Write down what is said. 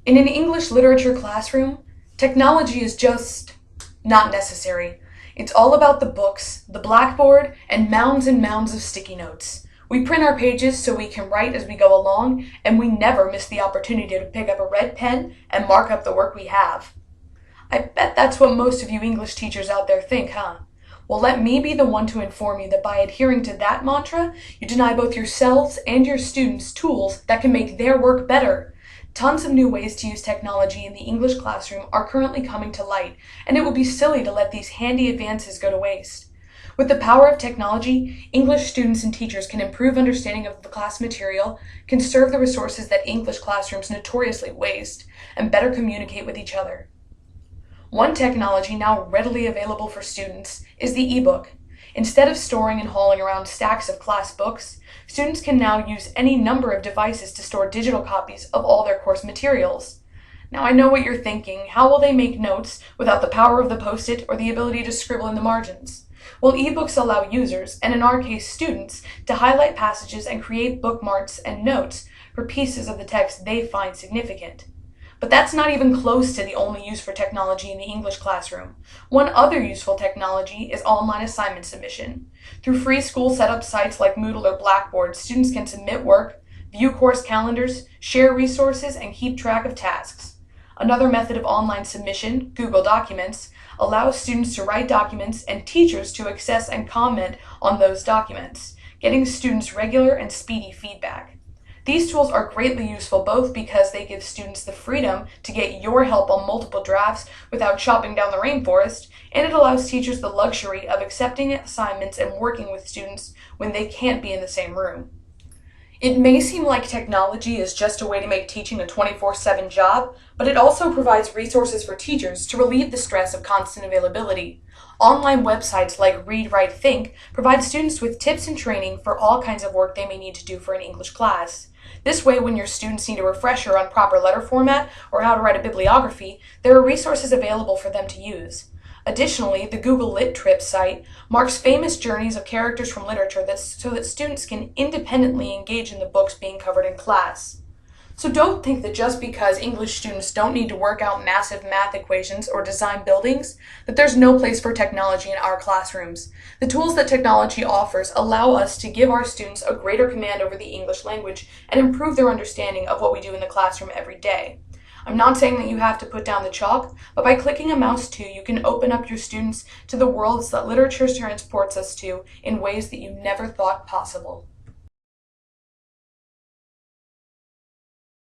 In an English literature classroom, technology is just not necessary. It's all about the books, the blackboard, and mounds of sticky notes. We print our pages so we can write as we go along, and we never miss the opportunity to pick up a red pen and mark up the work we have. I bet that's what most of you English teachers out there think, huh? Well, let me be the one to inform you that by adhering to that mantra, you deny both yourselves and your students tools that can make their work better. Tons of new ways to use technology in the English classroom are currently coming to light, and it would be silly to let these handy advances go to waste. With the power of technology, English students and teachers can improve understanding of the class material, conserve the resources that English classrooms notoriously waste, and better communicate with each other. One technology now readily available for students is the ebook. Instead of storing and hauling around stacks of class books, students can now use any number of devices to store digital copies of all their course materials. Now I know what you're thinking, how will they make notes without the power of the post-it or the ability to scribble in the margins? Well, ebooks allow users, and in our case students, to highlight passages and create bookmarks and notes for pieces of the text they find significant. But that's not even close to the only use for technology in the English classroom. One other useful technology is online assignment submission. Through free school setup sites like Moodle or Blackboard, students can submit work, view course calendars, share resources, and keep track of tasks. Another method of online submission, Google Documents, allows students to write documents and teachers to access and comment on those documents, getting students regular and speedy feedback. These tools are greatly useful both because they give students the freedom to get your help on multiple drafts without chopping down the rainforest, and it allows teachers the luxury of accepting assignments and working with students when they can't be in the same room. It may seem like technology is just a way to make teaching a 24/7 job, but it also provides resources for teachers to relieve the stress of constant availability. Online websites like Read, Write, Think provide students with tips and training for all kinds of work they may need to do for an English class. This way, when your students need a refresher on proper letter format or how to write a bibliography, there are resources available for them to use. Additionally, the Google Lit Trip site marks famous journeys of characters from literature so that students can independently engage in the books being covered in class. So don't think that just because English students don't need to work out massive math equations or design buildings, that there's no place for technology in our classrooms. The tools that technology offers allow us to give our students a greater command over the English language and improve their understanding of what we do in the classroom every day. I'm not saying that you have to put down the chalk, but by clicking a mouse to, you can open up your students to the worlds that literature transports us to in ways that you never thought possible.